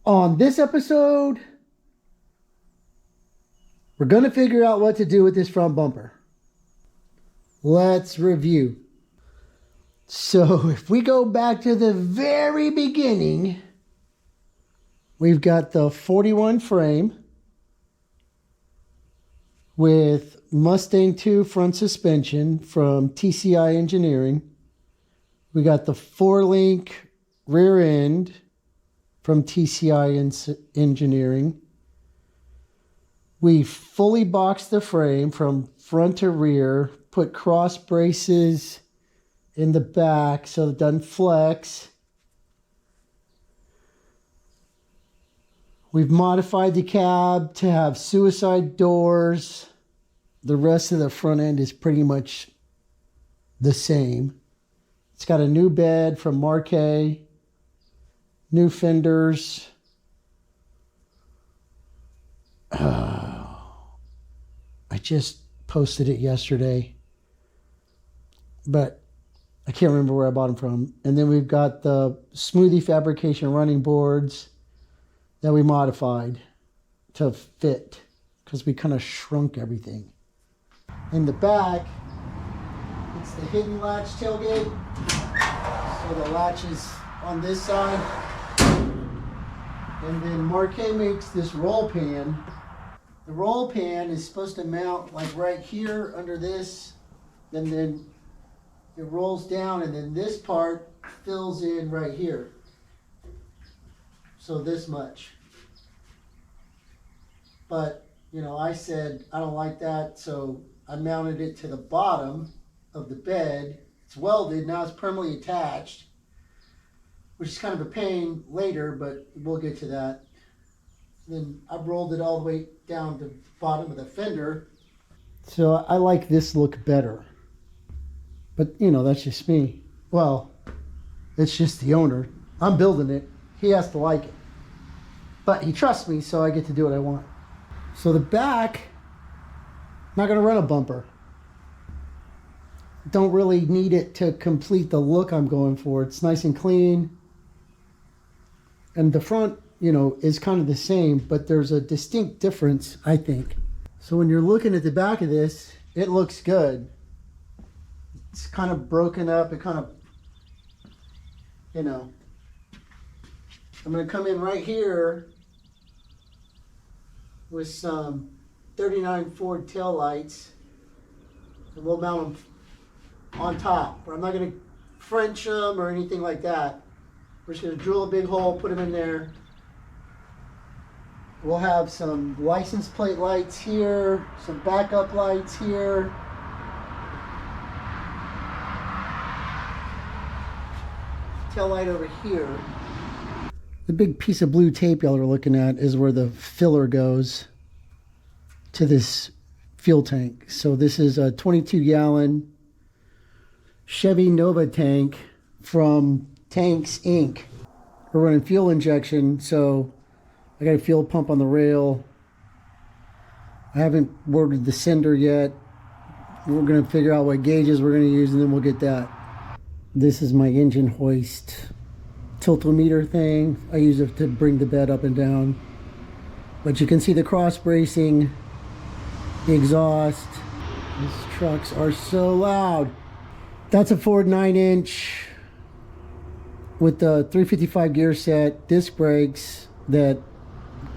On this episode, we're going to figure out what to do with this front bumper. Let's review. So if we go back to the very beginning, we've got the 41 frame with Mustang 2 front suspension from TCI Engineering. We got the 4-link rear end from TCI Engineering. We fully boxed the frame from front to rear, put cross braces in the back so it doesn't flex. We've modified the cab to have suicide doors. The rest of the front end is pretty much the same. It's got a new bed from Marquet, new fenders. I just posted it yesterday, but I can't remember where I bought them from. And then we've got the smoothie fabrication running boards that we modified to fit because we kind of shrunk everything. In the back, it's the hidden latch tailgate. So the latch is on this side. And then Marquet makes this roll pan. The roll pan is supposed to mount like right here under this, and then it rolls down, and then this part fills in right here. So this much. But, you know, I said I don't like that, so I mounted it to the bottom of the bed. It's welded, now it's permanently attached, which is kind of a pain later, but we'll get to that. Then I've rolled it all the way down to the bottom of the fender. So I like this look better. But, you know, that's just me. Well, it's just the owner. I'm building it. He has to like it. But he trusts me, so I get to do what I want. So the back, not going to run a bumper. Don't really need it to complete the look I'm going for. It's nice and clean. And the front, you know, is kind of the same, but there's a distinct difference, I think. So when you're looking at the back of this, it looks good. It's kind of broken up. It kind of, you know, I'm going to come in right here with some 39 Ford tail lights, and we'll mount them on top. But I'm not going to French them or anything like that. We're just going to drill a big hole, put them in there. We'll have some license plate lights here, some backup lights here. Tail light over here. The big piece of blue tape y'all are looking at is where the filler goes to this fuel tank. So this is a 22-gallon Chevy Nova tank from Tanks Inc. We're running fuel injection, so I got a fuel pump on the rail. I haven't ordered the sender yet. We're going to figure out what gauges we're going to use, and then we'll get that. This is my engine hoist tiltometer thing. I use it to bring the bed up and down. But you can see the cross bracing, the exhaust. These trucks are so loud. That's a Ford 9-inch with the 355 gear set, disc brakes that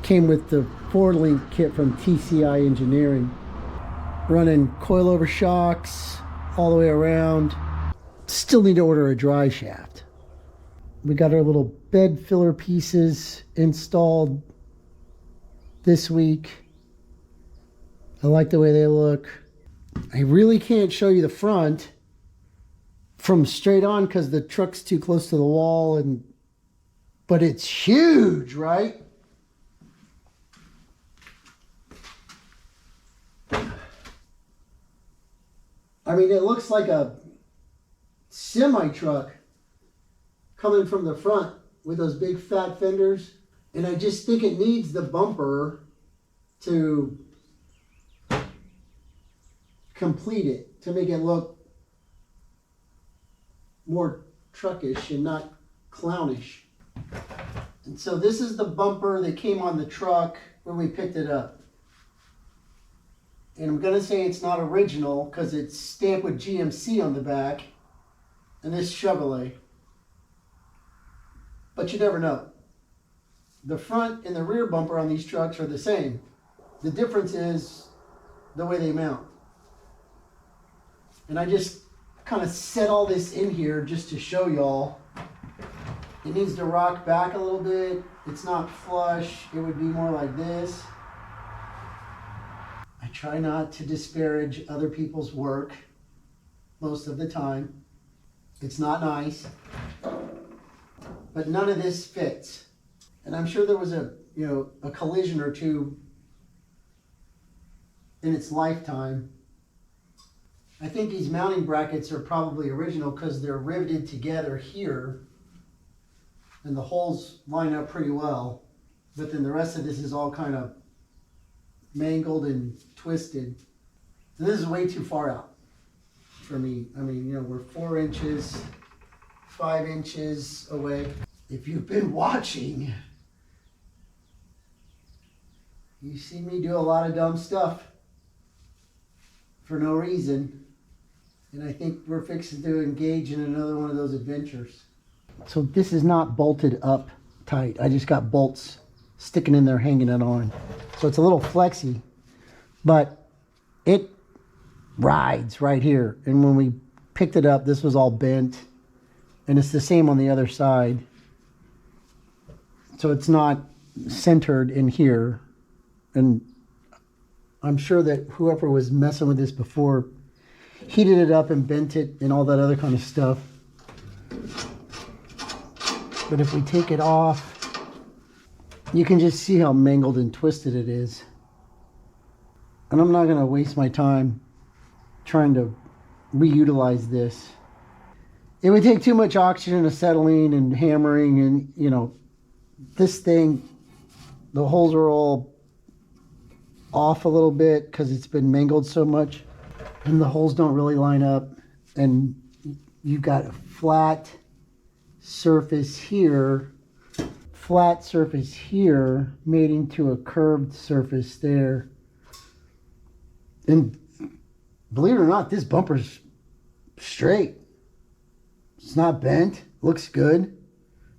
came with the 4-link kit from TCI Engineering. Running coilover shocks all the way around. Still need to order a dry shaft. We got our little bed filler pieces installed this week. I like the way they look. I really can't show you the front from straight on because the truck's too close to the wall, but it's huge, right? I mean, it looks like a semi-truck coming from the front with those big fat fenders. And I just think it needs the bumper to complete it, to make it look more truckish and not clownish. And so this is the bumper that came on the truck when we picked it up. And I'm going to say it's not original because it's stamped with GMC on the back. And this Chevrolet. But you never know. The front and the rear bumper on these trucks are the same. The difference is the way they mount. And I just kind of set all this in here just to show y'all. It needs to rock back a little bit. It's not flush. It would be more like this. I try not to disparage other people's work most of the time. It's not nice. But none of this fits. And I'm sure there was a collision or two in its lifetime. I think these mounting brackets are probably original because they're riveted together here. And the holes line up pretty well. But then the rest of this is all kind of mangled and twisted. And this is way too far out for me. I mean, we're 4 inches, 5 inches away. If you've been watching, you see me do a lot of dumb stuff for no reason. And I think we're fixing to engage in another one of those adventures. So this is not bolted up tight. I just got bolts sticking in there, hanging it on. So it's a little flexy, but it rides right here. And when we picked it up, this was all bent. And it's the same on the other side. So it's not centered in here. And I'm sure that whoever was messing with this before heated it up and bent it and all that other kind of stuff. But if we take it off, you can just see how mangled and twisted it is. And I'm not going to waste my time trying to reutilize this. It would take too much oxygen, acetylene, and hammering. And, this thing, the holes are all off a little bit because it's been mangled so much. And the holes don't really line up. And you've got a flat surface here, flat surface here, made into a curved surface there. And believe it or not, this bumper's straight. It's not bent. Looks good.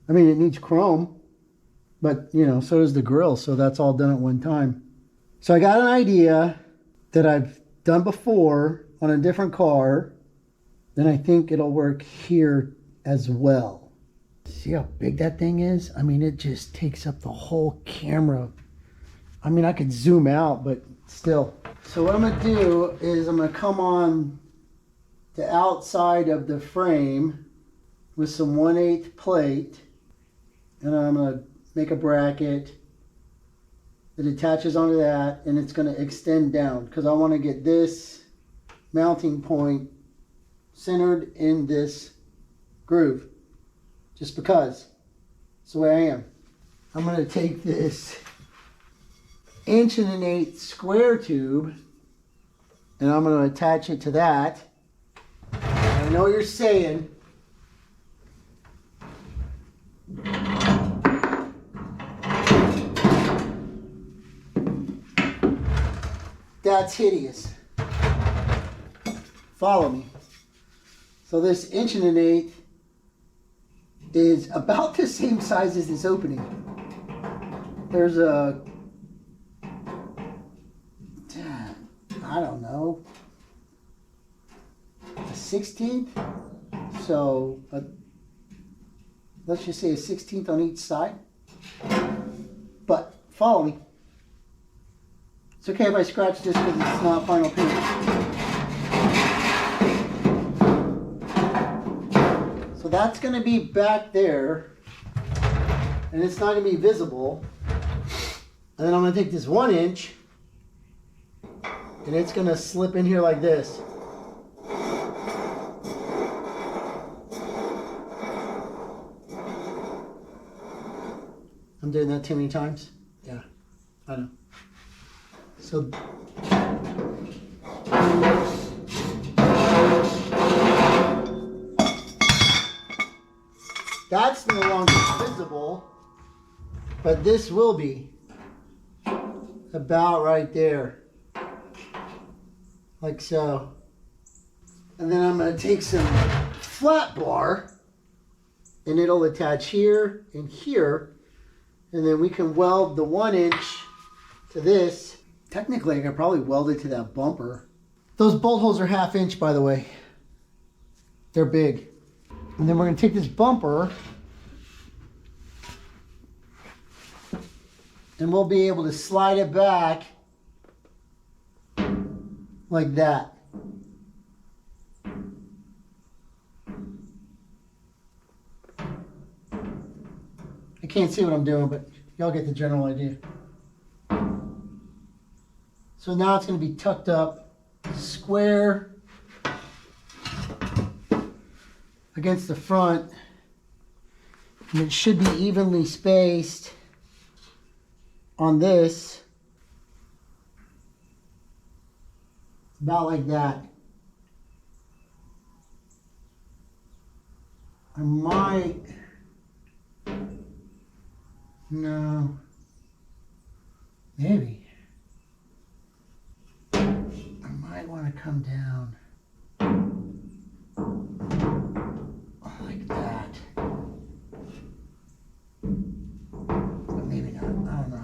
I mean, it needs chrome, but so does the grill. So that's all done at one time. So I got an idea that I've done before on a different car. Then I think it'll work here as well. See how big that thing is? I mean, it just takes up the whole camera. I mean, I could zoom out, but still. So what I'm going to do is I'm going to come on the outside of the frame with some 1/8 plate. And I'm going to make a bracket that attaches onto that. And it's going to extend down because I want to get this mounting point centered in this groove. Just because it's the way I am. I'm going to take this 1 1/8" square tube and I'm going to attach it to that. I know what you're saying. That's hideous. Follow me. So this 1 1/8" is about the same size as this opening. There's a, I don't know, a 1/16. So let's just say a 1/16 on each side. But follow me. It's okay if I scratch this because it's not final paint. So that's going to be back there, and it's not going to be visible. And then I'm going to take this 1 inch, and it's going to slip in here like this. I'm doing that too many times? Yeah, I know. So that's no longer visible. But this will be about right there. Like so. And then I'm going to take some flat bar and it'll attach here and here. And then we can weld the 1 inch to this. Technically, I could probably weld it to that bumper. Those bolt holes are 1/2 inch, by the way. They're big. And then we're going to take this bumper and we'll be able to slide it back like that. I can't see what I'm doing, but y'all get the general idea. So now it's going to be tucked up square against the front, and it should be evenly spaced on this, about like that. I might, no, maybe. I might want to come down like that. But maybe not, I don't know.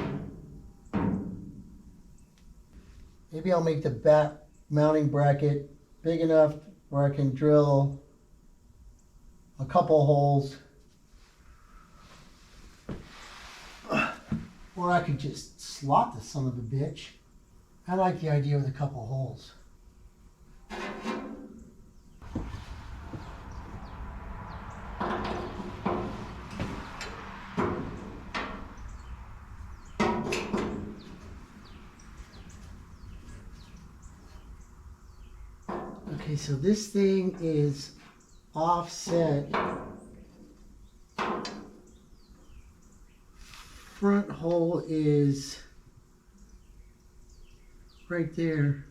Maybe I'll make the back mounting bracket big enough where I can drill a couple holes. Or I could just slot the son of a bitch. I like the idea with a couple holes. Okay, so this thing is offset. Front hole is right there.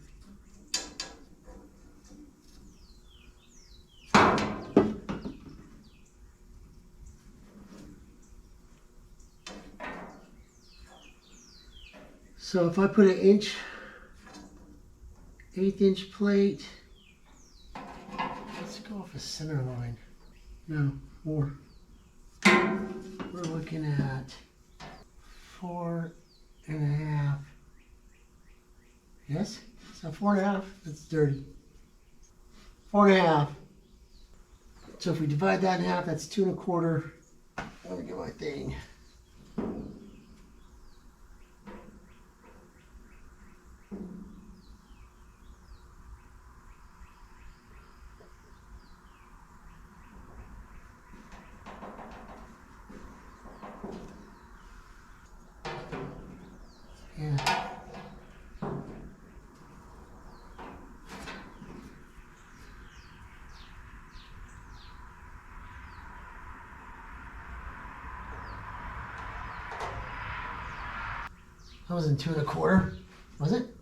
So if I put an 1/8 inch plate, let's go off a center line. No, more. We're looking at 4.5. Yes? So 4.5, that's dirty. 4.5. So if we divide that in half, that's 2 1/4. Let me get my thing. Yeah. That wasn't 2 1/4, was it?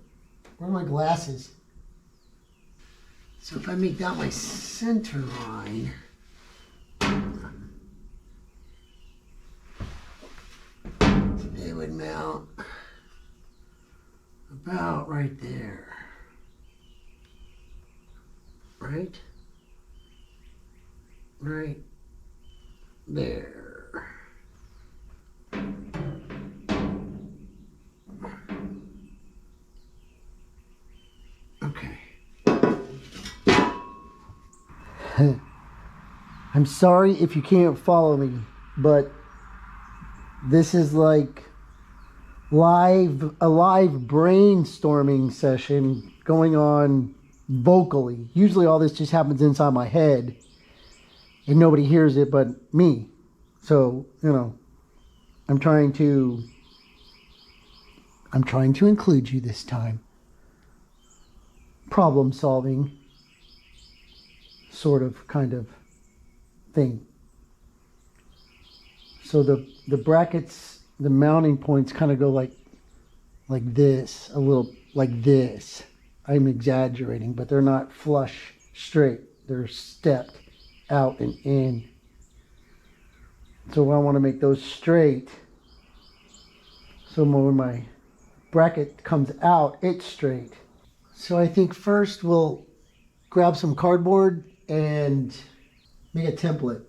Where are my glasses? So if I make that my center line, it would mount about right there. Right? Right there. Okay. I'm sorry if you can't follow me, but this is like a live brainstorming session going on vocally. Usually all this just happens inside my head and nobody hears it but me. So, you know, I'm trying to include you this time. Problem solving sort of kind of thing. So the brackets, the mounting points kind of go like this, a little like this. I'm exaggerating, but they're not flush straight. They're stepped out and in. So I want to make those straight. So when my bracket comes out, it's straight. So I think first we'll grab some cardboard and make a template.